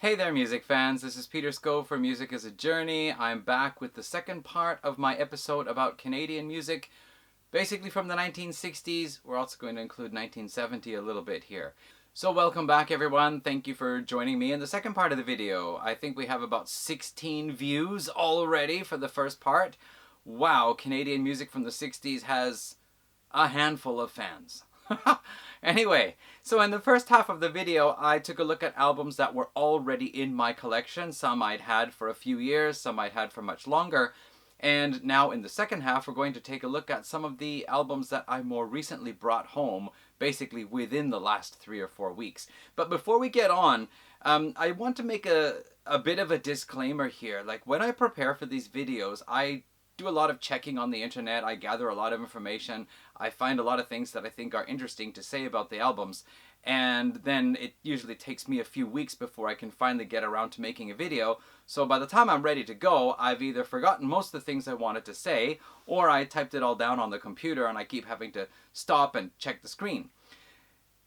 Hey there, music fans. This is Peter Scove for Music as a Journey. I'm back with the second part of my episode about Canadian music, basically from the 1960s. We're also going to include 1970 a little bit here. So welcome back, everyone. Thank you for joining me in the second part of the video. I think we have about 16 views already for the first part. Wow, Canadian music from the 60s has a handful of fans. Anyway, so in the first half of the video, I took a look at albums that were already in my collection. Some I'd had for a few years, some I'd had for much longer. And now in the second half, we're going to take a look at some of the albums that I more recently brought home, basically within the last 3 or 4 weeks. But before we get on, I want to make a bit of a disclaimer here. Like, when I prepare for these videos, I do a lot of checking on the internet. I gather a lot of information. I find a lot of things that I think are interesting to say about the albums. And then it usually takes me a few weeks before I can finally get around to making a video. So by the time I'm ready to go, I've either forgotten most of the things I wanted to say, or I typed it all down on the computer and I keep having to stop and check the screen.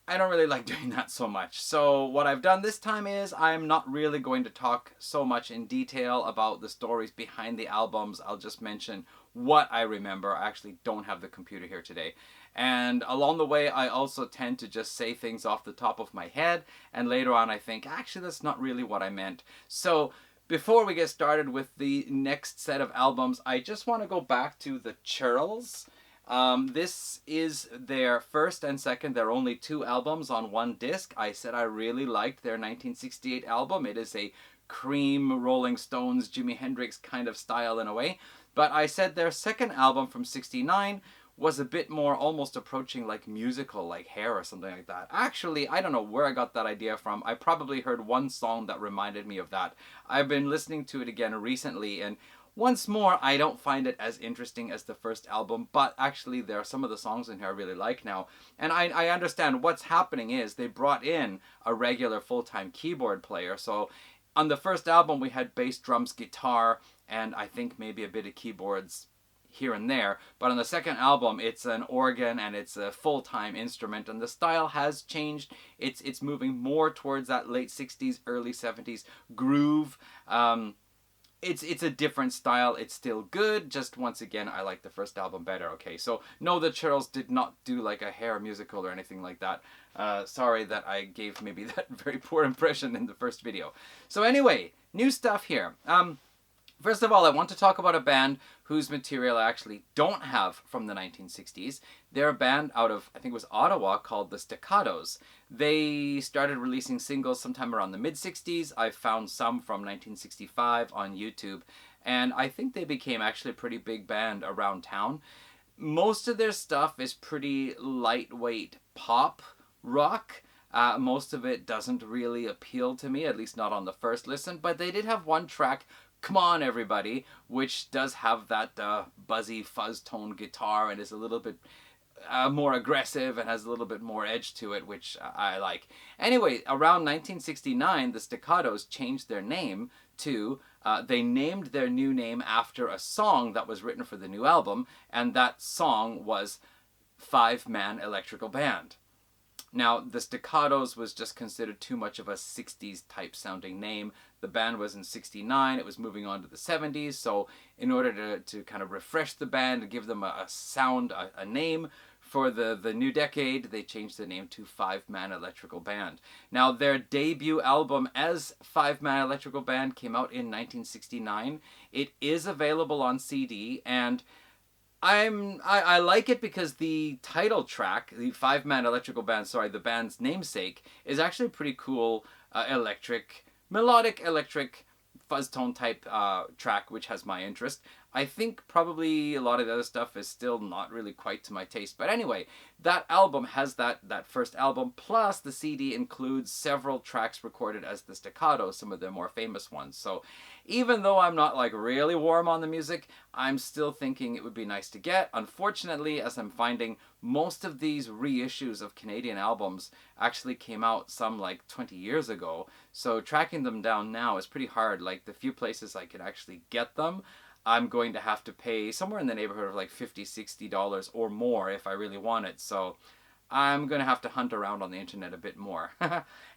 I don't really like doing that so much. So what I've done this time is I'm not really going to talk so much in detail about the stories behind the albums. I'll just mention what I remember. I actually don't have the computer here today. And along the way, I also tend to just say things off the top of my head. And later on, I think, actually, that's not really what I meant. So before we get started with the next set of albums, I just want to go back to the Churls. This is their first and second. There are only 2 albums on one disc. I said I really liked their 1968 album. It is a Cream, Rolling Stones, Jimi Hendrix kind of style in a way. But I said their second album from 69 was a bit more almost approaching like musical, like Hair or something like that. Actually, I don't know where I got that idea from. I probably heard one song that reminded me of that. I've been listening to it again recently, and once more, I don't find it as interesting as the first album, but actually there are some of the songs in here I really like now. And I understand what's happening is they brought in a regular full-time keyboard player. So on the first album, we had bass, drums, guitar, and I think maybe a bit of keyboards here and there. But on the second album, it's an organ and it's a full-time instrument, and the style has changed. It's moving more towards that late 60s, early 70s groove. It's a different style. It's still good. Just once again, I like the first album better. Okay, so no, the Churls did not do like a Hair musical or anything like that. Sorry that I gave maybe that very poor impression in the first video. So anyway, new stuff here. First of all, I want to talk about a band whose material I actually don't have from the 1960s. They're a band out of, I think it was Ottawa, called the Staccatos. They started releasing singles sometime around the mid-60s. I found some from 1965 on YouTube, and I think they became actually a pretty big band around town. Most of their stuff is pretty lightweight pop rock. Most of it doesn't really appeal to me, at least not on the first listen, but they did have one track, Come On Everybody, which does have that buzzy fuzz tone guitar and is a little bit more aggressive and has a little bit more edge to it, which I like. Anyway, around 1969, the Staccatos changed their name to, they named their new name after a song that was written for the new album, and that song was 5-Man Electrical Band. Now, the Staccatos was just considered too much of a 60s type sounding name. The band was in 69, it was moving on to the 70s, so in order to kind of refresh the band and give them a sound, a name for the new decade, they changed the name to 5-Man Electrical Band. Now, their debut album as 5-Man Electrical Band came out in 1969. It is available on CD, and I like it because the title track, the 5-Man Electrical Band, the band's namesake, is actually a pretty cool melodic electric fuzz tone type track, which has my interest. I think probably a lot of the other stuff is still not really quite to my taste. But anyway, that album has that first album, plus the CD includes several tracks recorded as the Staccatos, some of the more famous ones. So even though I'm not like really warm on the music, I'm still thinking it would be nice to get. Unfortunately, as I'm finding, most of these reissues of Canadian albums actually came out some like 20 years ago. So tracking them down now is pretty hard. Like the few places I can actually get them, I'm going to have to pay somewhere in the neighborhood of like $50, $60 or more if I really want it. So I'm going to have to hunt around on the internet a bit more.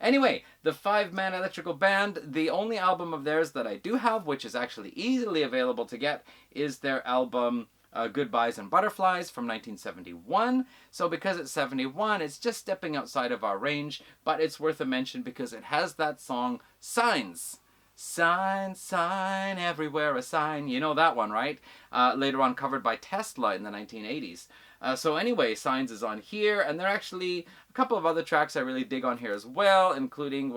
Anyway, the 5-Man Electrical Band, the only album of theirs that I do have, which is actually easily available to get, is their album Goodbyes and Butterflies from 1971. So because it's 71, it's just stepping outside of our range, but it's worth a mention because it has that song Signs. Sign, sign, everywhere a sign. You know that one, right? Later on covered by Tesla in the 1980s. So anyway, Signs is on here, and there are actually a couple of other tracks I really dig on here as well, including,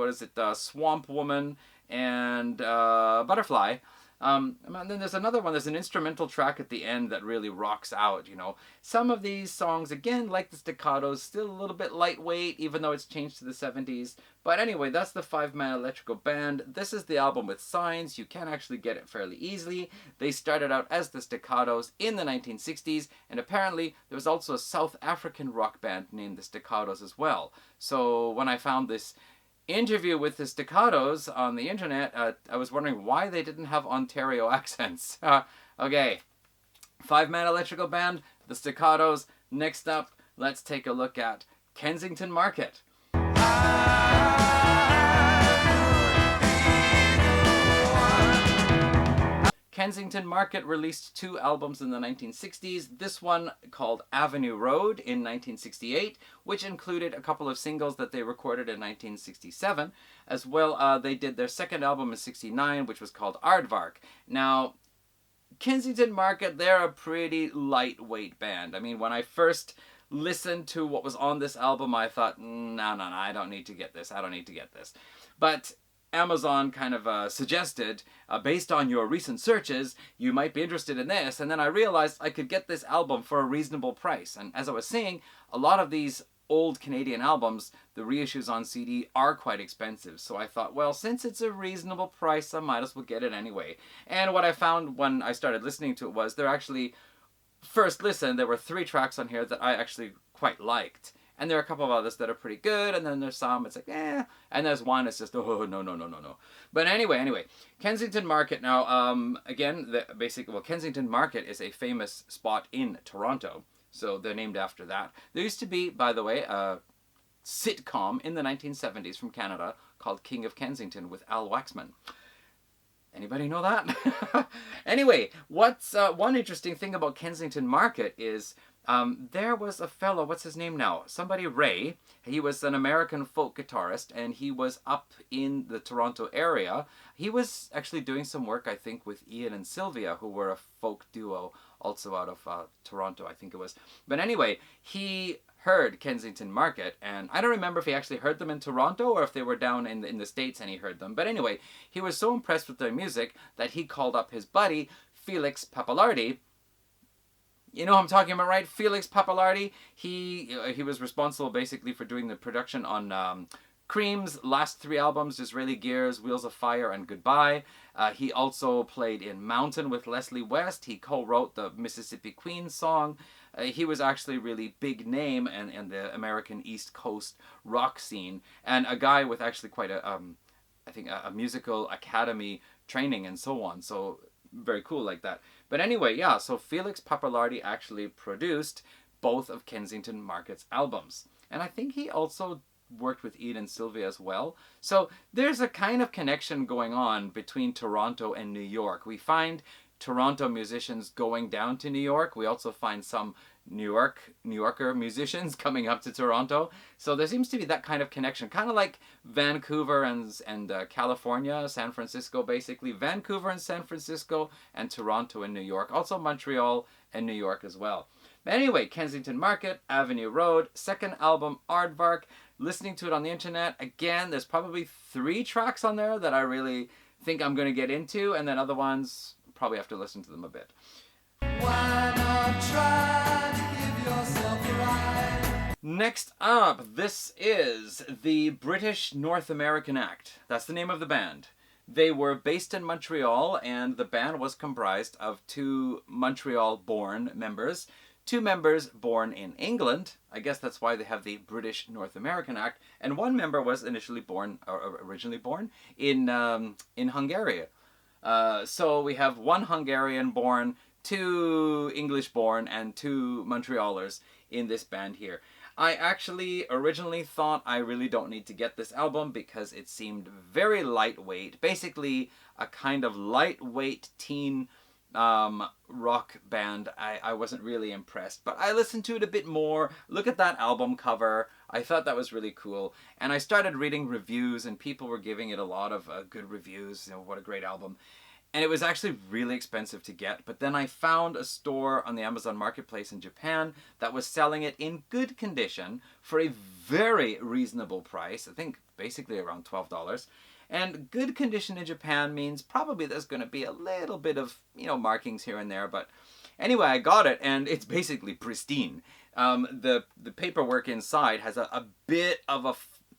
Swamp Woman and Butterfly. And then there's another one, there's an instrumental track at the end that really rocks out, you know. Some of these songs, again, like the Staccatos, still a little bit lightweight, even though it's changed to the 70s. But anyway, that's the 5-Man Electrical Band. This is the album with Signs. You can actually get it fairly easily. They started out as the Staccatos in the 1960s, and apparently there was also a South African rock band named the Staccatos as well. So when I found this interview with the Staccatos on the internet, I was wondering why they didn't have Ontario accents. Okay, 5-Man Electrical Band, the Staccatos. Next up, let's take a look at Kensington Market. Kensington Market released 2 albums in the 1960s. This one called Avenue Road in 1968, which included a couple of singles that they recorded in 1967. As well, they did their second album in 69, which was called Aardvark. Now, Kensington Market, they're a pretty lightweight band. I mean, when I first listened to what was on this album, I thought, no, I don't need to get this. But Amazon kind of suggested, based on your recent searches, you might be interested in this. And then I realized I could get this album for a reasonable price. And as I was saying, a lot of these old Canadian albums, the reissues on CD, are quite expensive. So I thought, well, since it's a reasonable price, I might as well get it anyway. And what I found when I started listening to it was there actually, first listen, there were 3 tracks on here that I actually quite liked. And there are a couple of others that are pretty good, and then there's some, it's like, eh. And there's one, it's just, oh, no. But anyway, Kensington Market. Now, again, Kensington Market is a famous spot in Toronto, so they're named after that. There used to be, by the way, a sitcom in the 1970s from Canada called King of Kensington with Al Waxman. Anybody know that? Anyway, what's one interesting thing about Kensington Market is there was a fellow, what's his name now? Somebody Ray. He was an American folk guitarist, and he was up in the Toronto area. He was actually doing some work, I think, with Ian and Sylvia, who were a folk duo also out of Toronto, I think it was. But anyway, he heard Kensington Market, and I don't remember if he actually heard them in Toronto or if they were down in the States and he heard them. But anyway, he was so impressed with their music that he called up his buddy, Felix Pappalardi. You know who I'm talking about, right? Felix Pappalardi. He was responsible basically for doing the production on Cream's last 3 albums, Disraeli Gears, Wheels of Fire, and Goodbye. He also played in Mountain with Leslie West. He co-wrote the Mississippi Queen song. He was actually a really big name in the American East Coast rock scene, and a guy with actually quite a musical academy training and so on. So very cool like that. But anyway, yeah, so Felix Pappalardi actually produced both of Kensington Market's albums. And I think he also worked with Ian and Sylvia as well. So there's a kind of connection going on between Toronto and New York. We find Toronto musicians going down to New York. We also find some New Yorker musicians coming up to Toronto. So there seems to be that kind of connection, kind of like Vancouver and California, San Francisco, basically. Vancouver and San Francisco, and Toronto and New York. Also Montreal and New York as well. But anyway, Kensington Market, Avenue Road, second album, Aardvark. Listening to it on the internet, again, there's probably 3 tracks on there that I really think I'm going to get into, and then other ones, probably have to listen to them a bit. Why not try to give yourself a ride? Next up, this is the British North American Act. That's the name of the band. They were based in Montreal, and the band was comprised of 2 Montreal-born members, 2 members born in England. I guess that's why they have the British North American Act, and 1 member was originally born in Hungary. So we have 1 Hungarian-born, 2 English-born, and 2 Montrealers in this band here. I actually originally thought I really don't need to get this album because it seemed very lightweight. Basically, a kind of lightweight teen rock band. I wasn't really impressed, but I listened to it a bit more. Look at that album cover. I thought that was really cool. And I started reading reviews, and people were giving it a lot of good reviews. You know, what a great album. And it was actually really expensive to get. But then I found a store on the Amazon Marketplace in Japan that was selling it in good condition for a very reasonable price. I think basically around $12. And good condition in Japan means probably there's going to be a little bit of, you know, markings here and there. But anyway, I got it, and it's basically pristine. The paperwork inside has a bit of a,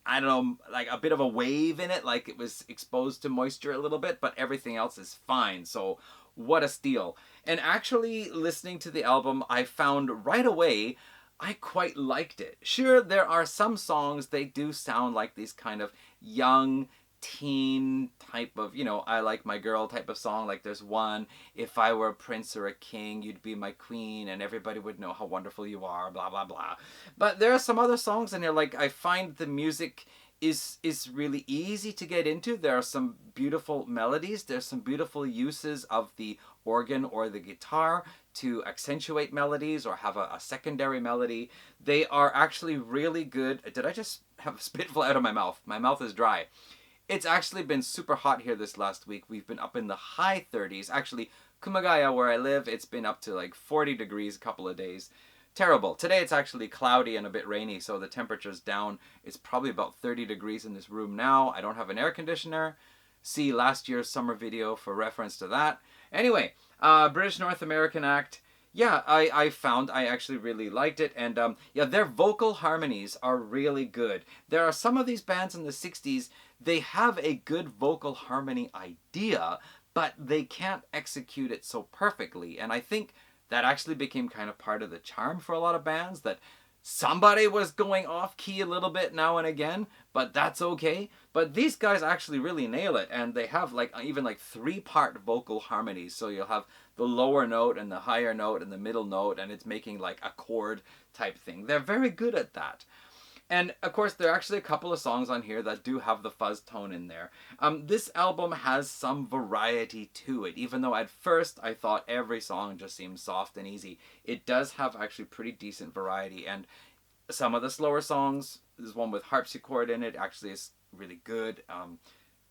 I don't know, like a bit of a wave in it, like it was exposed to moisture a little bit, but everything else is fine. So what a steal. And actually listening to the album, I found right away I quite liked it. Sure, there are some songs, they do sound like these kind of young teen type of, you know, I like my girl type of song. Like there's one, if I were a prince or a king, you'd be my queen and everybody would know how wonderful you are, blah blah blah. But there are some other songs in here, like I find the music is really easy to get into. There are some beautiful melodies, there's some beautiful uses of the organ or the guitar to accentuate melodies or have a secondary melody. They are actually really good. Did I just have a spitful out of my mouth? My mouth is dry. It's actually been super hot here this last week. We've been up in the high 30s. Actually, Kumagaya, where I live, it's been up to like 40 degrees a couple of days. Terrible. Today it's actually cloudy and a bit rainy, so the temperature's down. It's probably about 30 degrees in this room now. I don't have an air conditioner. See last year's summer video for reference to that. Anyway, British North American act. Yeah, I found I actually really liked it, and yeah, their vocal harmonies are really good. There are some of these bands in the 60s, they have a good vocal harmony idea, but they can't execute it so perfectly, and I think that actually became kind of part of the charm for a lot of bands, that somebody was going off key a little bit now and again, but that's okay. But these guys actually really nail it, and they have like even like 3-part vocal harmonies. So you'll have the lower note and the higher note and the middle note, and it's making like a chord type thing. They're very good at that. And of course, there are actually a couple of songs on here that do have the fuzz tone in there. This album has some variety to it, even though at first I thought every song just seemed soft and easy. It does have actually pretty decent variety, and some of the slower songs, there's one with harpsichord in it, actually is really good.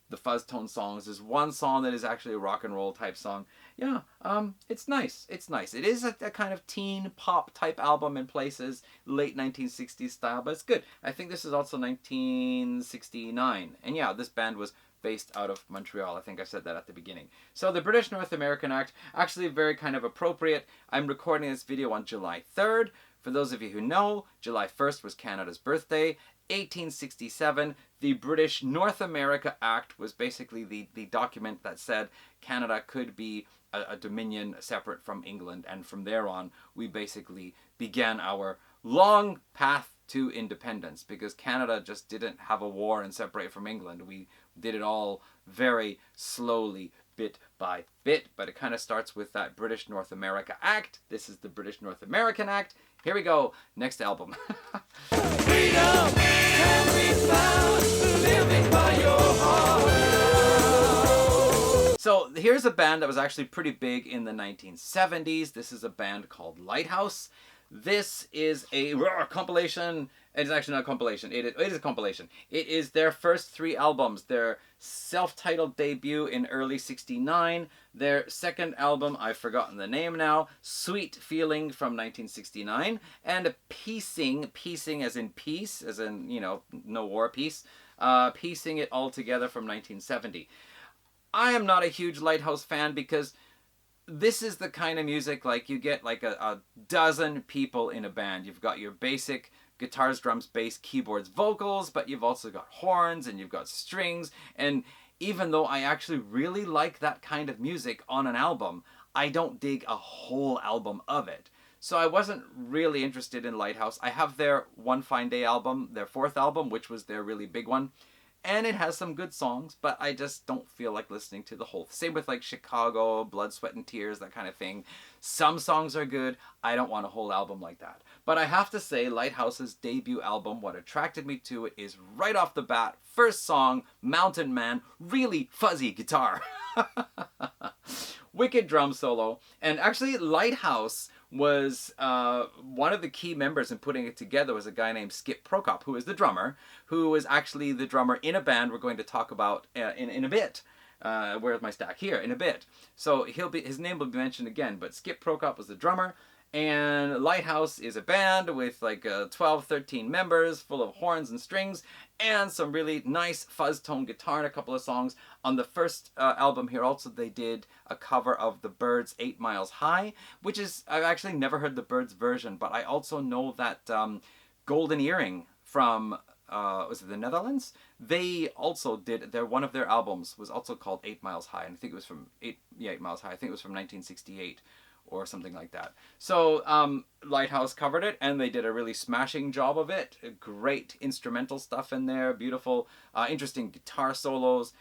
The fuzz tone songs, there's one song that is actually a rock and roll type song. Yeah, it's nice. It's nice. It is a kind of teen pop type album in places, late 1960s style, but it's good. I think this is also 1969. And yeah, this band was based out of Montreal. I think I said that at the beginning. So the British North American act, actually very kind of appropriate. I'm recording this video on July 3rd. For those of you who know, July 1st was Canada's birthday. 1867, the British North America Act was basically the document that said Canada could be a dominion separate from England, and from there on we basically began our long path to independence, because Canada just didn't have a war and separate from England. We did it all very slowly, bit by bit, but it kind of starts with that British North America Act. This is the British North American Act. Here we go. Next album. Freedom can be found living by your heart. So here's a band that was actually pretty big in the 1970s. This is a band called Lighthouse. This is a compilation. It's actually not a compilation. It is a compilation. It is their first 3 albums. Their self-titled debut in early '69. Their second album, I've forgotten the name now, Sweet Feeling from 1969. And Piecing as in peace, as in, you know, no war, peace. Piecing it all together from 1970. I am not a huge Lighthouse fan because this is the kind of music, like, you get like a dozen people in a band. You've got your basic guitars, drums, bass, keyboards, vocals, but you've also got horns and you've got strings. And even though I actually really like that kind of music on an album, I don't dig a whole album of it. So I wasn't really interested in Lighthouse. I have their One Fine Day album, their 4th album, which was their really big one. and it has some good songs, but I just don't feel like listening to the whole. Same with like Chicago, Blood, Sweat, and Tears, that kind of thing. Some songs are good. I don't want a whole album like that. But I have to say, Lighthouse's debut album, what attracted me to it is right off the bat, first song, Mountain Man, really fuzzy guitar. Wicked drum solo. And actually, Lighthouse was one of the key members in putting it together was a guy named Skip Prokop, who is the drummer, who was actually the drummer in a band we're going to talk about in a bit. Where's my stack? Here, in a bit. So his name will be mentioned again, but Skip Prokop was the drummer, and Lighthouse is a band with like 12, 13 members, full of horns and strings, and some really nice fuzz tone guitar in a couple of songs. On the first album here also they did a cover of the Byrds' 8 Miles High, which is, I've actually never heard the Byrds version, but I also know that Golden Earring from, was it the Netherlands? They also did, one of their albums was also called 8 Miles High, and I think it was from 8 Miles High, I think it was from 1968. Or something like that. So Lighthouse covered it, and they did a really smashing job of it. Great instrumental stuff in there, beautiful, interesting guitar solos.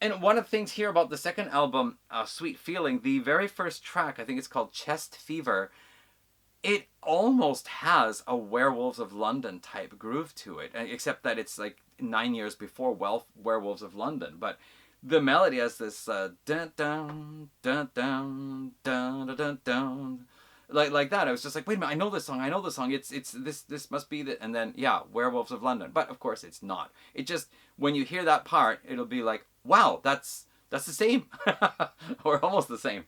And one of the things here about the second album, Sweet Feeling, the very first track, I think it's called Chest Fever, it almost has a Werewolves of London type groove to it, except that it's like 9 years before Werewolves of London. But the melody has this dun dun dun dun dun dun dun, like that. I was just like, wait a minute, I know this song. It's this must be the, and then yeah, Werewolves of London. But of course it's not. It just, when you hear that part, it'll be like, wow, that's the same, or almost the same.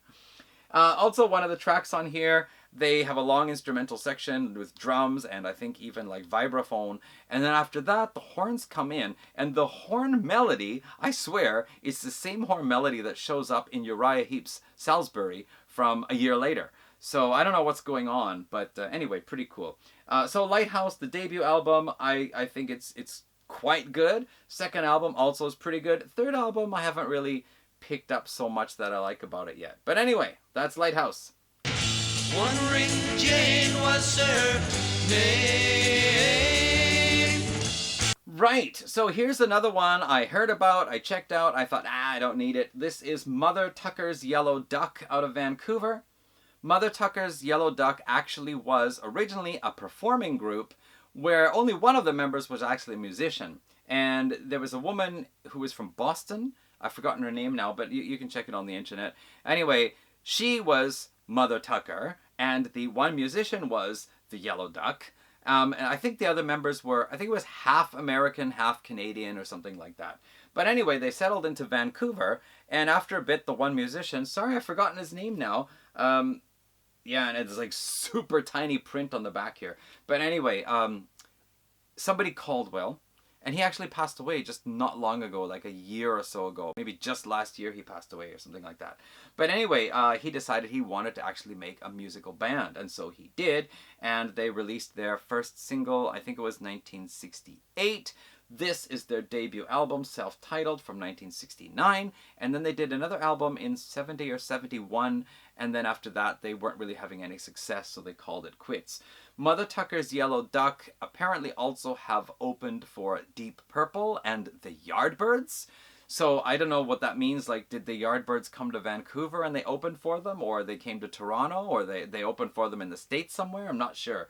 Also, one of the tracks on here, they have a long instrumental section with drums and I think even like vibraphone. And then after that, the horns come in. And the horn melody, I swear, is the same horn melody that shows up in Uriah Heep's Salisbury from a year later. So I don't know what's going on, but anyway, pretty cool. So Lighthouse, the debut album, I think it's quite good. Second album also is pretty good. Third album, I haven't really picked up so much that I like about it yet. But anyway, that's Lighthouse. One ring Jane was her name. Right, so here's another one I heard about, I checked out, I thought, I don't need it. This is Mother Tucker's Yellow Duck out of Vancouver. Mother Tucker's Yellow Duck actually was originally a performing group where only one of the members was actually a musician. And there was a woman who was from Boston. I've forgotten her name now, but you can check it on the internet. Anyway, she was Mother Tucker, and the one musician was the Yellow Duck. And I think the other members were, I think it was half American, half Canadian, or something like that. But anyway, they settled into Vancouver, and after a bit, the one musician, sorry, I've forgotten his name now. Yeah, and it's like super tiny print on the back here. But anyway, somebody called Will. And he actually passed away just not long ago, like a year or so ago. Maybe just last year he passed away or something like that. But anyway, he decided he wanted to actually make a musical band. And so he did. And they released their first single, I think it was 1968. This is their debut album, self-titled, from 1969. And then they did another album in 70 or 71. And then after that, they weren't really having any success, so they called it quits. Mother Tucker's Yellow Duck apparently also have opened for Deep Purple and the Yardbirds. So I don't know what that means. Like, did the Yardbirds come to Vancouver and they opened for them? Or they came to Toronto? Or they opened for them in the States somewhere? I'm not sure.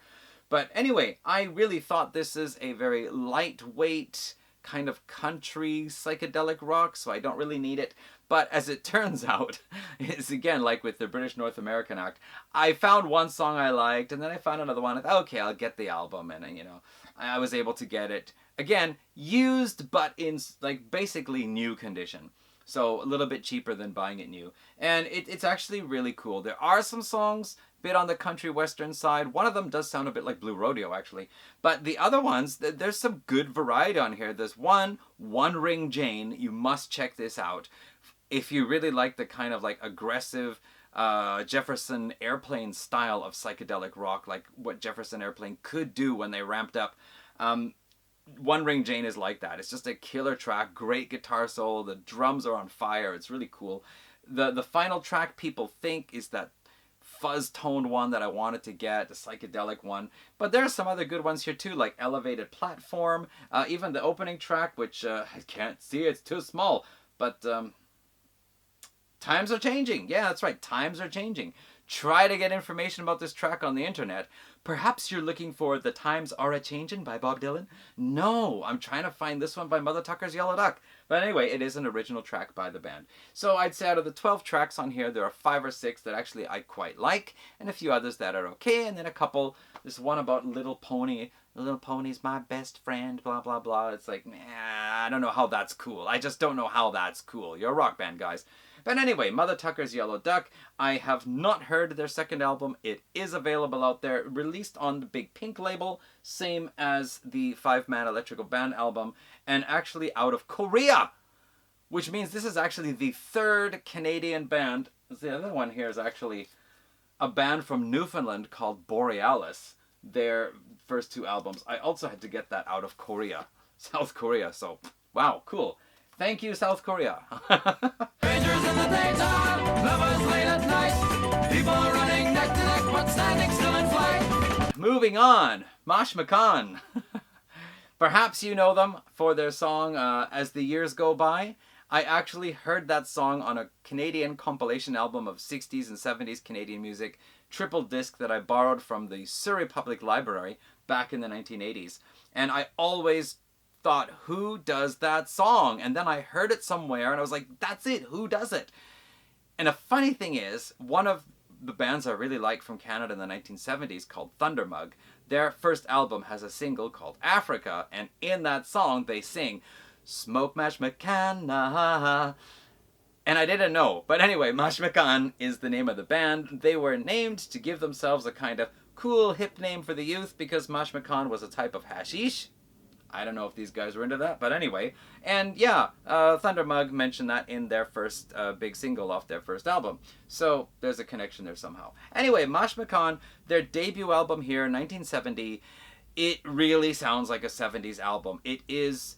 But anyway, I really thought this is a very lightweight kind of country psychedelic rock, so I don't really need it. But as it turns out, it's again like with the British North American Act, I found one song I liked, and then I found another one. I thought, okay, I'll get the album, and you know, I was able to get it. Again, used, but in like basically new condition. So a little bit cheaper than buying it new. And it's actually really cool. There are some songs a bit on the country western side. One of them does sound a bit like Blue Rodeo, actually. But the other ones, there's some good variety on here. There's One Ring Jane. You must check this out. If you really like the kind of like aggressive Jefferson Airplane style of psychedelic rock, like what Jefferson Airplane could do when they ramped up, One Ring Jane is like that. It's just a killer track, great guitar solo, the drums are on fire, it's really cool. The final track, People Think, is that fuzz-toned one that I wanted to get, the psychedelic one. But there are some other good ones here too, like Elevated Platform, even the opening track, which I can't see, it's too small. But times are changing. Yeah, that's right, times are changing. Try to get information about this track on the internet. Perhaps you're looking for The Times Are A-Changin' by Bob Dylan? No, I'm trying to find this one by Mother Tucker's Yellow Duck. But anyway, it is an original track by the band. So I'd say out of the 12 tracks on here, there are 5 or 6 that actually I quite like, and a few others that are okay, and then a couple, there's one about Little Pony. Little Pony's my best friend, blah, blah, blah. It's like, I don't know how that's cool. I just don't know how that's cool. You're a rock band, guys. But anyway, Mother Tucker's Yellow Duck, I have not heard their second album. It is available out there, released on the Big Pink label, same as the 5-Man Electrical Band album, and actually out of Korea, which means this is actually the 3rd Canadian band. The other one here is actually a band from Newfoundland called Borealis, their first 2 albums. I also had to get that out of Korea, South Korea, so wow, cool. Thank you, South Korea. Strangers in the daytime, lovers late at night, people running neck to neck but standing still in flight. Moving on, Mashmakhan. Perhaps you know them for their song As the Years Go By. I actually heard that song on a Canadian compilation album of 60s and 70s Canadian music, triple disc that I borrowed from the Surrey Public Library back in the 1980s. And I always thought, who does that song? And then I heard it somewhere and I was like, that's it, who does it? And a funny thing is, one of the bands I really like from Canada in the 1970s called Thundermug, their first album has a single called Africa, and in that song they sing, Smoke Mashmakhan, and I didn't know. But anyway, Mashmakhan is the name of the band. They were named to give themselves a kind of cool, hip name for the youth because Mashmakhan was a type of hashish. I don't know if these guys were into that, but anyway. And yeah, Thundermug mentioned that in their first big single off their first album. So there's a connection there somehow. Anyway, Mashmakhan, their debut album here, 1970, it really sounds like a 70s album. It is...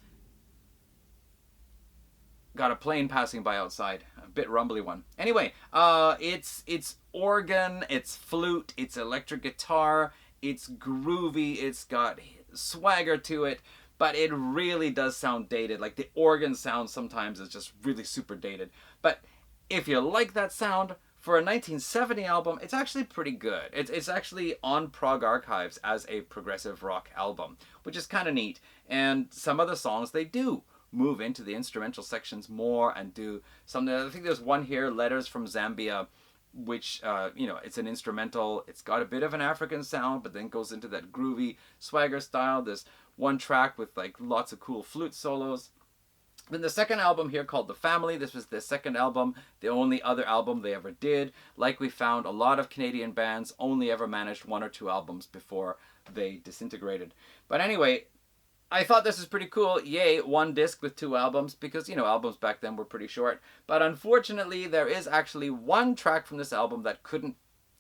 Got a plane passing by outside, a bit rumbly one. Anyway, it's organ, it's flute, it's electric guitar, it's groovy, it's got swagger to it, but it really does sound dated. Like the organ sound sometimes is just really super dated. But if you like that sound, for a 1970 album, it's actually pretty good. It's actually on Prog Archives as a progressive rock album, which is kind of neat. And some of the songs they do move into the instrumental sections more and do something. I think there's one here, Letters from Zambia, which, it's an instrumental. It's got a bit of an African sound, but then goes into that groovy swagger style. There's one track with like lots of cool flute solos. Then the second album here called The Family. This was their second album, the only other album they ever did. Like we found, a lot of Canadian bands only ever managed 1 or 2 albums before they disintegrated. But anyway, I thought this was pretty cool. Yay, 1 disc with 2 albums, because, albums back then were pretty short. But unfortunately, there is actually 1 track from this album that couldn't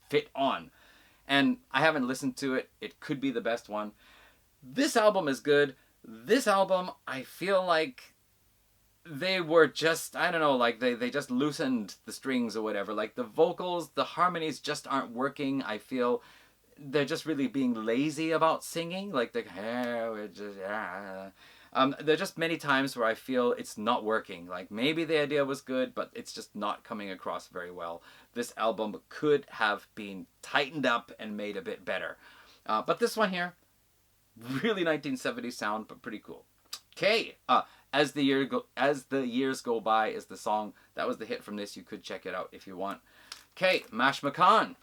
fit on. And I haven't listened to it. It could be the best one. This album is good. This album, I feel like they were just, I don't know, like they just loosened the strings or whatever. Like the vocals, the harmonies just aren't working. I feel they're just really being lazy about singing. Like there are just many times where I feel it's not working. Like maybe the idea was good, but it's just not coming across very well. This album could have been tightened up and made a bit better. But this one here, really 1970s sound, but pretty cool. Okay, As the Years Go By is the song. That was the hit from this. You could check it out if you want. Okay, Mashmakhan.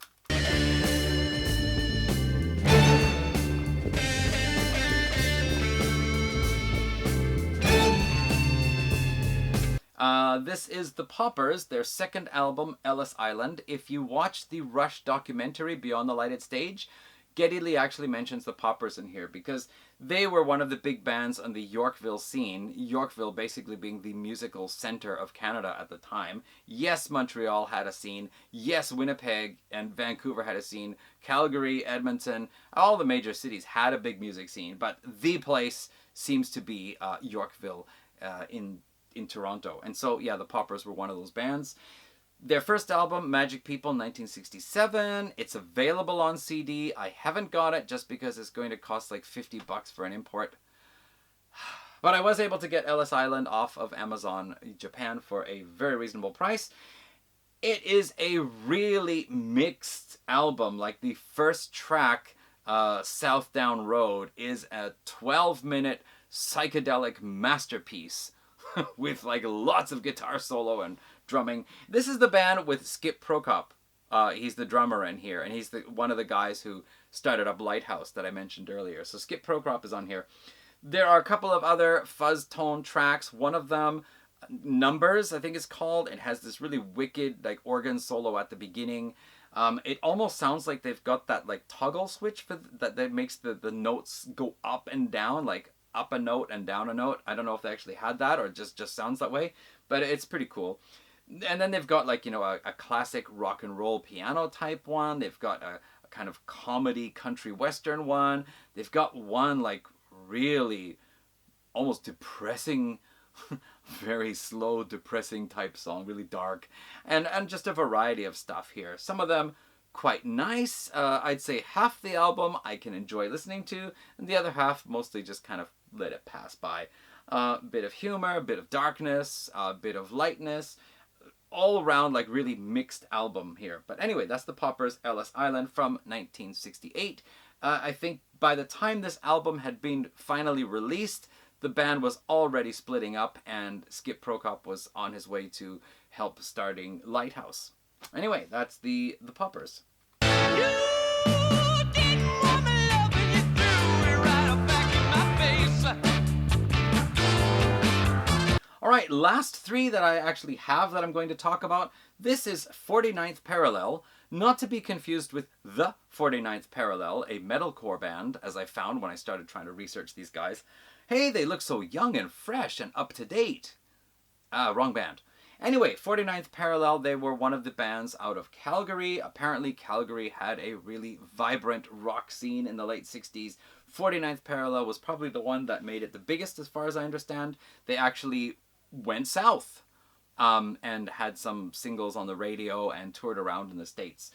This is the Paupers, their second album, Ellis Island. If you watch the Rush documentary, Beyond the Lighted Stage, Geddy Lee actually mentions the Paupers in here because they were one of the big bands on the Yorkville scene. Yorkville basically being the musical center of Canada at the time. Yes, Montreal had a scene. Yes, Winnipeg and Vancouver had a scene. Calgary, Edmonton, all the major cities had a big music scene. But the place seems to be Yorkville in Toronto. And so, yeah, the Paupers were one of those bands. Their first album, Magic People, 1967. It's available on CD. I haven't got it just because it's going to cost like $50 for an import. But I was able to get Ellis Island off of Amazon Japan for a very reasonable price. It is a really mixed album. Like the first track, South Down Road, is a 12-minute psychedelic masterpiece with like lots of guitar solo and drumming. This is the band with Skip Prokop. He's the drummer in here, and he's one of the guys who started up Lighthouse that I mentioned earlier. So Skip Prokop is on here. There are a couple of other fuzz tone tracks. One of them, Numbers, I think it's called. It has this really wicked like organ solo at the beginning. It almost sounds like they've got that like toggle switch that makes the notes go up and down, like up a note and down a note. I don't know if they actually had that or just sounds that way, but it's pretty cool. And then they've got like, a classic rock and roll piano type one. They've got a kind of comedy country western one. They've got one like really almost depressing, very slow, depressing type song, really dark, and just a variety of stuff here. Some of them quite nice. I'd say half the album I can enjoy listening to, and the other half mostly just kind of let it pass by. A bit of humor, a bit of darkness, a bit of lightness, all around like really mixed album here. But anyway, that's the Paupers, Ellis Island from 1968. I think by the time this album had been finally released, the band was already splitting up and Skip Prokop was on his way to help starting Lighthouse. Anyway, that's the Paupers. Alright, last three that I actually have that I'm going to talk about. This is 49th Parallel, not to be confused with The 49th Parallel, a metalcore band, as I found when I started trying to research these guys. Hey, they look so young and fresh and up to date. Wrong band. Anyway, 49th Parallel, they were one of the bands out of Calgary. Apparently, Calgary had a really vibrant rock scene in the late 60s. 49th Parallel was probably the one that made it the biggest, as far as I understand. They actually went south and had some singles on the radio and toured around in the States.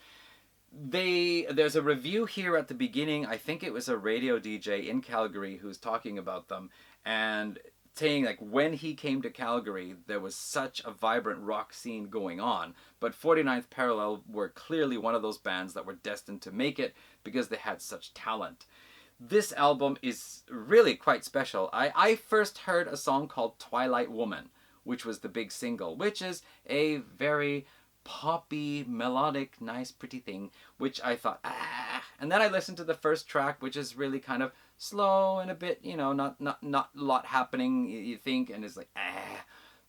There's a review here at the beginning. I think it was a radio DJ in Calgary who's talking about them and saying like when he came to Calgary there was such a vibrant rock scene going on, but 49th Parallel were clearly one of those bands that were destined to make it because they had such talent. This album is really quite special. I first heard a song called Twilight Woman, which was the big single, which is a very poppy, melodic, nice, pretty thing, which I thought, and then I listened to the first track, which is really kind of slow and a bit, not a lot happening, you think, and it's like,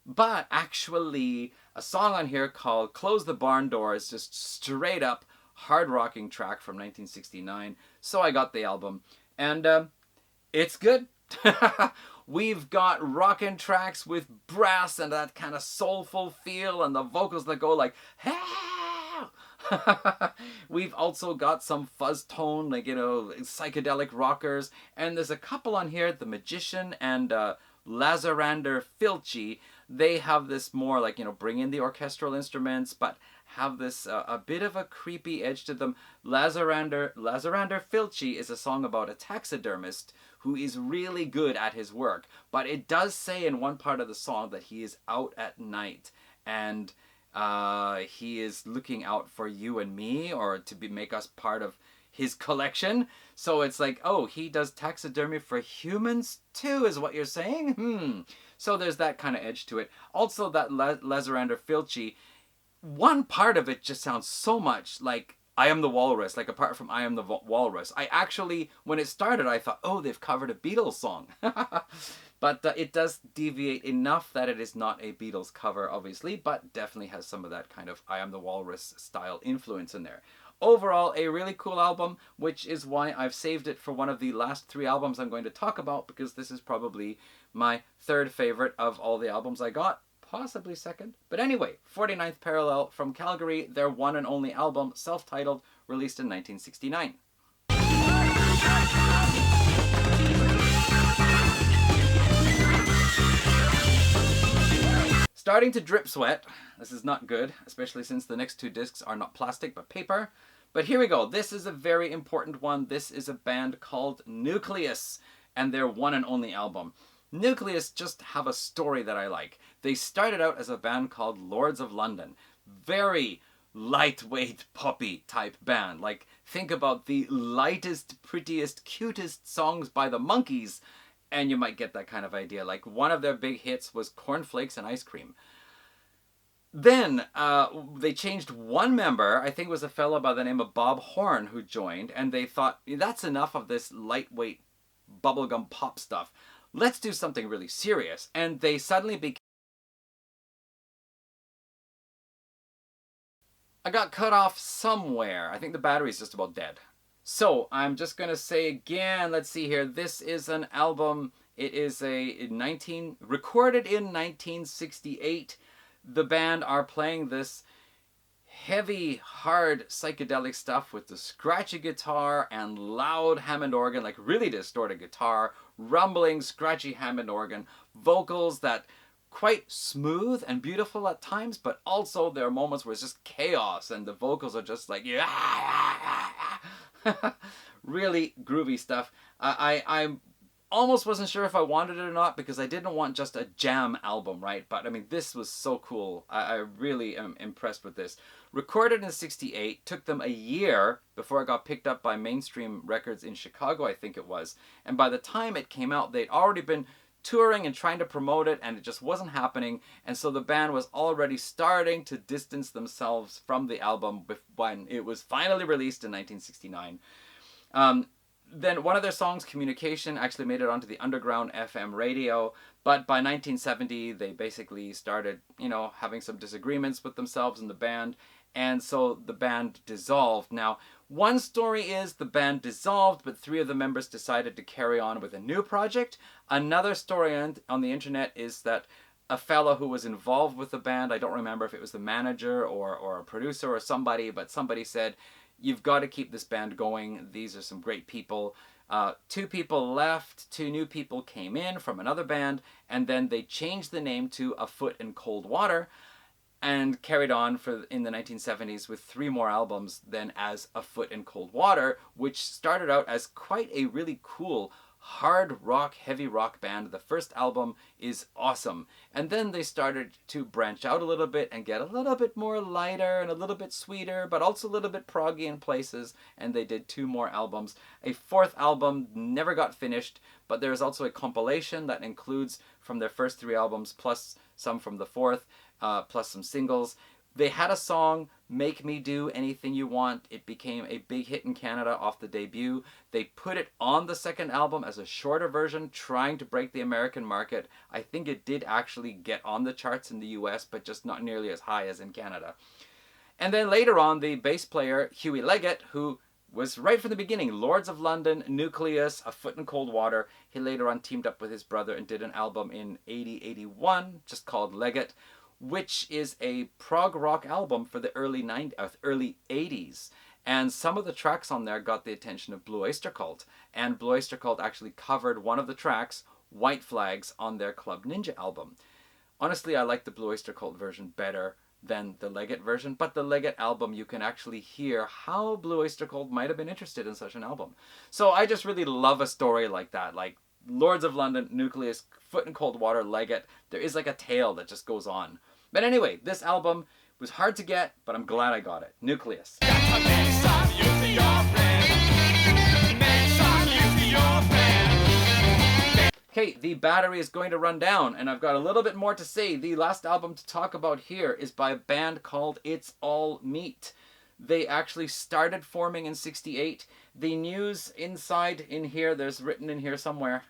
But actually, a song on here called Close the Barn Door is just straight up hard rocking track from 1969, so I got the album, and it's good. We've got rockin' tracks with brass and that kind of soulful feel and the vocals that go like, We've also got some fuzz tone, like, psychedelic rockers. And there's a couple on here, The Magician and Lazarander Filchi. They have this more like, bring in the orchestral instruments, but have this a bit of a creepy edge to them. Lazarander Filchi is a song about a taxidermist who is really good at his work, but it does say in one part of the song that he is out at night and he is looking out for you and me, or to make us part of his collection. So it's like, oh, he does taxidermy for humans too, is what you're saying? So there's that kind of edge to it. Also, that Lazarander Filchi, one part of it just sounds so much like I Am the Walrus, like apart from I Am the Walrus. I actually, when it started, I thought, oh, they've covered a Beatles song. But it does deviate enough that it is not a Beatles cover, obviously, but definitely has some of that kind of I Am the Walrus style influence in there. Overall, a really cool album, which is why I've saved it for one of the last three albums I'm going to talk about, because this is probably my third favorite of all the albums I got. Possibly second. But anyway, 49th Parallel from Calgary, their one and only album, self-titled, released in 1969. Starting to drip sweat. This is not good, especially since the next two discs are not plastic but paper. But here we go. This is a very important one. This is a band called Nucleus and their one and only album. Nucleus just have a story that I like. They started out as a band called Lords of London. Very lightweight poppy type band. Like, think about the lightest, prettiest, cutest songs by the Monkees, and you might get that kind of idea. Like, one of their big hits was Cornflakes and Ice Cream. Then they changed one member. I think it was a fellow by the name of Bob Horn who joined, and they thought, that's enough of this lightweight bubblegum pop stuff. Let's do something really serious. And they suddenly became... I got cut off somewhere. I think the battery's just about dead. So, I'm just going to say again, let's see here. This is an album. It is recorded in 1968. The band are playing this heavy, hard, psychedelic stuff with the scratchy guitar and loud Hammond organ, like really distorted guitar, rumbling, scratchy Hammond organ, vocals that quite smooth and beautiful at times, but also there are moments where it's just chaos and the vocals are just like, really groovy stuff. I almost wasn't sure if I wanted it or not because I didn't want just a jam album, right? But I mean, this was so cool. I really am impressed with this. Recorded in '68, took them a year before it got picked up by Mainstream Records in Chicago, I think it was. And by the time it came out, they'd already been touring and trying to promote it, and it just wasn't happening. And so the band was already starting to distance themselves from the album when it was finally released in 1969. Then one of their songs, Communication, actually made it onto the underground FM radio. But by 1970, they basically started, having some disagreements with themselves and the band. And so the band dissolved. Now, one story is the band dissolved, but 3 of the members decided to carry on with a new project. Another story on the internet is that a fellow who was involved with the band, I don't remember if it was the manager or a producer or somebody, but somebody said, you've got to keep this band going. These are some great people. 2 people left, 2 new people came in from another band, and then they changed the name to A Foot in Cold Water and carried on in the 1970s with 3 more albums then as A Foot in Cold Water, which started out as quite a really cool hard rock, heavy rock band. The first album is awesome. And then they started to branch out a little bit and get a little bit more lighter and a little bit sweeter, but also a little bit proggy in places. And they did 2 more albums. A 4th album never got finished, but there is also a compilation that includes from their first 3 albums, plus some from the 4th, plus some singles. They had a song, Make Me Do Anything You Want. It became a big hit in Canada off the debut. They put it on the second album as a shorter version, trying to break the American market. I think it did actually get on the charts in the US, but just not nearly as high as in Canada. And then later on, the bass player, Huey Leggett, who was right from the beginning, Lords of London, Nucleus, A Foot in Cold Water. He later on teamed up with his brother and did an album in 80-81, just called Leggett, which is a prog rock album for the early 80s. And some of the tracks on there got the attention of Blue Oyster Cult. And Blue Oyster Cult actually covered one of the tracks, White Flags, on their Club Ninja album. Honestly, I like the Blue Oyster Cult version better than the Leggett version, but the Leggett album, you can actually hear how Blue Oyster Cult might have been interested in such an album. So I just really love a story like that, like Lords of London, Nucleus, Foot in Cold Water, Leggett. There is like a tale that just goes on. But anyway, this album was hard to get, but I'm glad I got it. Nucleus. Okay, the battery is going to run down, and I've got a little bit more to say. The last album to talk about here is by a band called It's All Meat. They actually started forming in '68. The news inside in here, there's written in here somewhere.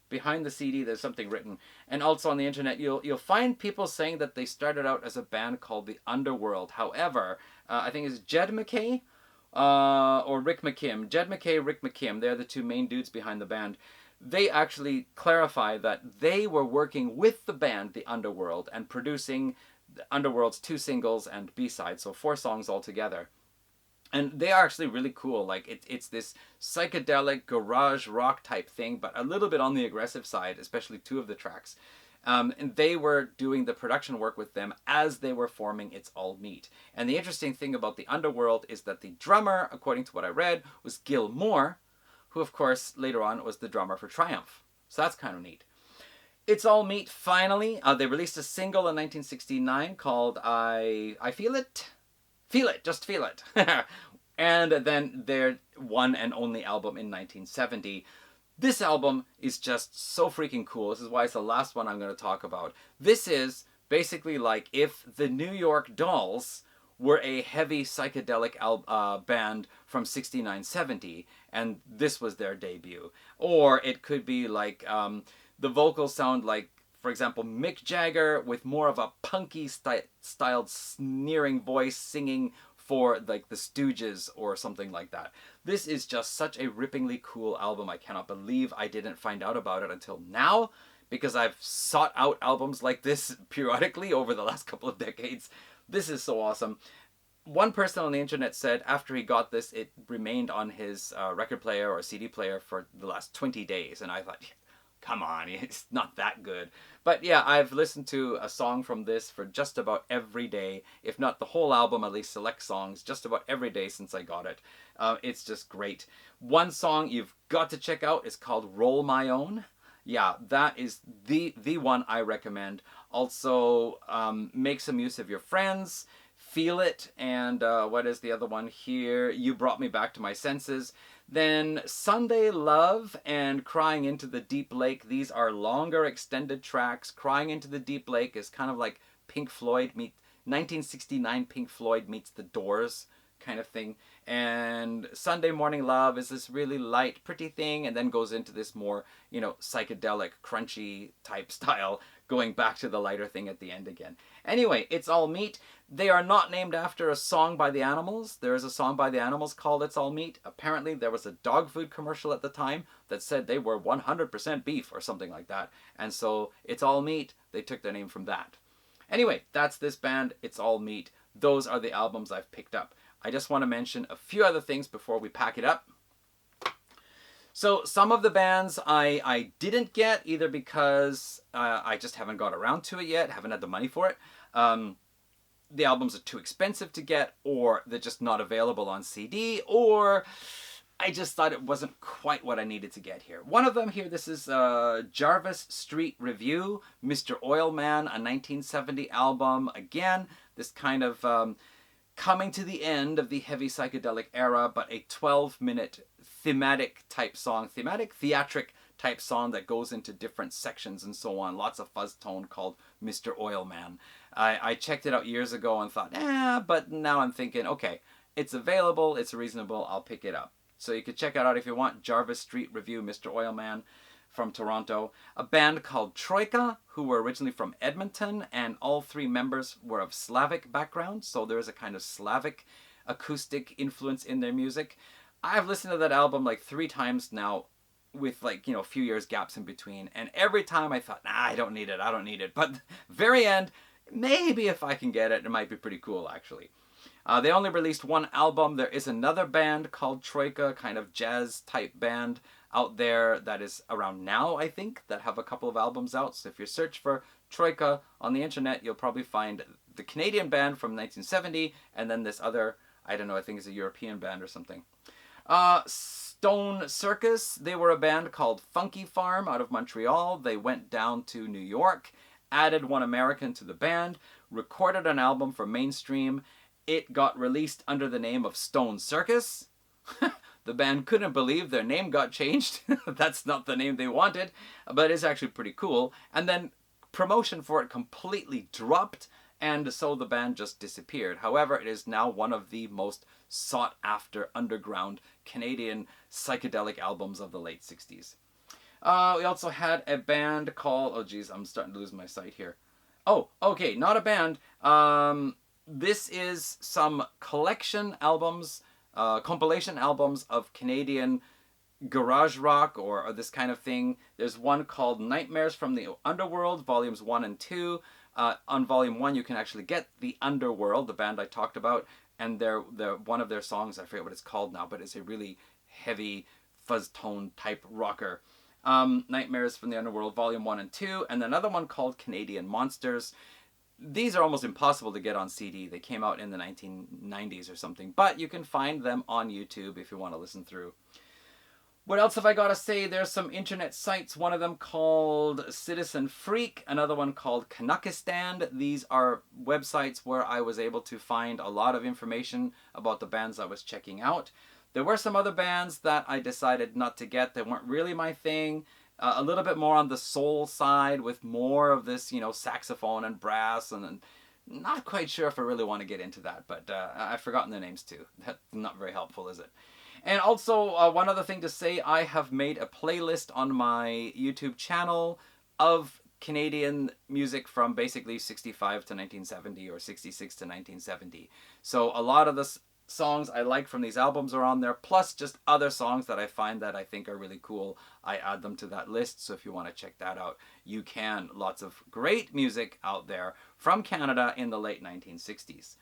Behind the CD, there's something written. And also on the internet, you'll find people saying that they started out as a band called the Underworld. However, I think it's Jed McKay or Rick McKim. Jed McKay, Rick McKim, they're the 2 main dudes behind the band. They actually clarify that they were working with the band, the Underworld, and producing the Underworld's 2 singles and B-sides, so 4 songs altogether. And they are actually really cool. Like, it's this psychedelic garage rock type thing, but a little bit on the aggressive side, especially 2 of the tracks. And they were doing the production work with them as they were forming It's All Meat. And the interesting thing about the Underworld is that the drummer, according to what I read, was Gil Moore, who of course later on was the drummer for Triumph. So that's kind of neat. It's All Meat finally. They released a single in 1969 called I Feel It. Feel It, just feel it. And then their one and only album in 1970. This album is just so freaking cool. This is why it's the last one I'm going to talk about. This is basically like if the New York Dolls were a heavy psychedelic band from 69-70, and this was their debut. Or it could be like the vocals sound like, for example, Mick Jagger with more of a punky styled sneering voice singing for like the Stooges or something like that. This is just such a rippingly cool album. I cannot believe I didn't find out about it until now, because I've sought out albums like this periodically over the last couple of decades. This is so awesome. One person on the internet said after he got this, it remained on his record player or CD player for the last 20 days. And I thought, come on, it's not that good. But yeah, I've listened to a song from this for just about every day, if not the whole album, at least select songs, just about every day since I got it. It's just great. One song you've got to check out is called Roll My Own. Yeah, that is the one I recommend. Also, make some use of your friends. Feel It, and what is the other one here? You Brought Me Back to My Senses. Then Sunday Love and Crying Into the Deep Lake. These are longer extended tracks. Crying Into the Deep Lake is kind of like Pink Floyd 1969 Pink Floyd meets The Doors kind of thing. And Sunday Morning Love is this really light, pretty thing, and then goes into this more, psychedelic, crunchy type style, going back to the lighter thing at the end again. Anyway, It's All Meat. They are not named after a song by the Animals. There is a song by the Animals called It's All Meat. Apparently there was a dog food commercial at the time that said they were 100% beef or something like that. And so It's All Meat, they took their name from that. Anyway, that's this band, It's All Meat. Those are the albums I've picked up. I just want to mention a few other things before we pack it up. So some of the bands I didn't get, either because I just haven't got around to it yet, haven't had the money for it. The albums are too expensive to get, or they're just not available on CD, or I just thought it wasn't quite what I needed to get here. One of them here, this is Jarvis Street Review, Mr. Oilman, a 1970 album. Again, this kind of coming to the end of the heavy psychedelic era, but a 12-minute theatric type song that goes into different sections and so on. Lots of fuzz tone, called Mr. Oilman. I checked it out years ago and thought, but now I'm thinking, okay, it's available, it's reasonable, I'll pick it up. So you could check it out if you want. Jarvis Street Review, Mr. Oilman from Toronto. A band called Troika, who were originally from Edmonton, and all three members were of Slavic background, so there is a kind of Slavic acoustic influence in their music. I've listened to that album like 3 times now, with a few years gaps in between, and every time I thought, I don't need it. But very end, maybe if I can get it, it might be pretty cool actually. They only released one album. There is another band called Troika, kind of jazz type band out there that is around now, I think, that have a couple of albums out. So if you search for Troika on the internet, you'll probably find the Canadian band from 1970, and then this other, I don't know, I think it's a European band or something. Stone Circus, they were a band called Funky Farm out of Montreal. They went down to New York, added one American to the band, recorded an album for Mainstream. It got released under the name of Stone Circus. The band couldn't believe their name got changed. That's not the name they wanted, but it's actually pretty cool. And then promotion for it completely dropped, and so the band just disappeared. However, it is now one of the most sought-after underground Canadian psychedelic albums of the late 60s. We also had a band called... Oh, geez, I'm starting to lose my sight here. Oh, okay, not a band. This is some collection albums, compilation albums of Canadian garage rock or this kind of thing. There's one called Nightmares from the Underworld, Volumes 1 and 2. On Volume 1, you can actually get The Underworld, the band I talked about, and one of their songs, I forget what it's called now, but it's a really heavy fuzz tone type rocker. Nightmares from the Underworld Volume 1 and 2, and another one called Canadian Monsters. These are almost impossible to get on CD. They came out in the 1990s or something, but you can find them on YouTube if you want to listen through. What else have I got to say? There's some internet sites, one of them called Citizen Freak, another one called Canuckistan. These are websites where I was able to find a lot of information about the bands I was checking out. There were some other bands that I decided not to get. They weren't really my thing. A little bit more on the soul side with more of this, saxophone and brass, and not quite sure if I really want to get into that, but I've forgotten the names too. That's not very helpful, is it? And also, one other thing to say, I have made a playlist on my YouTube channel of Canadian music from basically 65 to 1970 or 66 to 1970. So a lot of the songs I like from these albums are on there, plus just other songs that I find that I think are really cool. I add them to that list, so if you want to check that out, you can. Lots of great music out there from Canada in the late 1960s.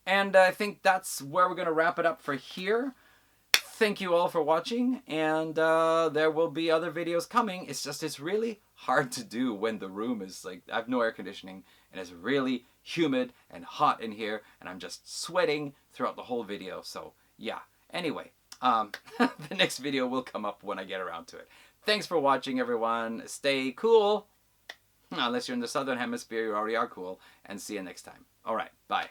And I think that's where we're going to wrap it up for here. Thank you all for watching, and there will be other videos coming. It's really hard to do when the room is I have no air conditioning, and it's really humid and hot in here, and I'm just sweating throughout the whole video. So yeah, anyway, the next video will come up when I get around to it. Thanks for watching, everyone. Stay cool, unless you're in the southern hemisphere. You already are cool, and see you next time. All right, bye.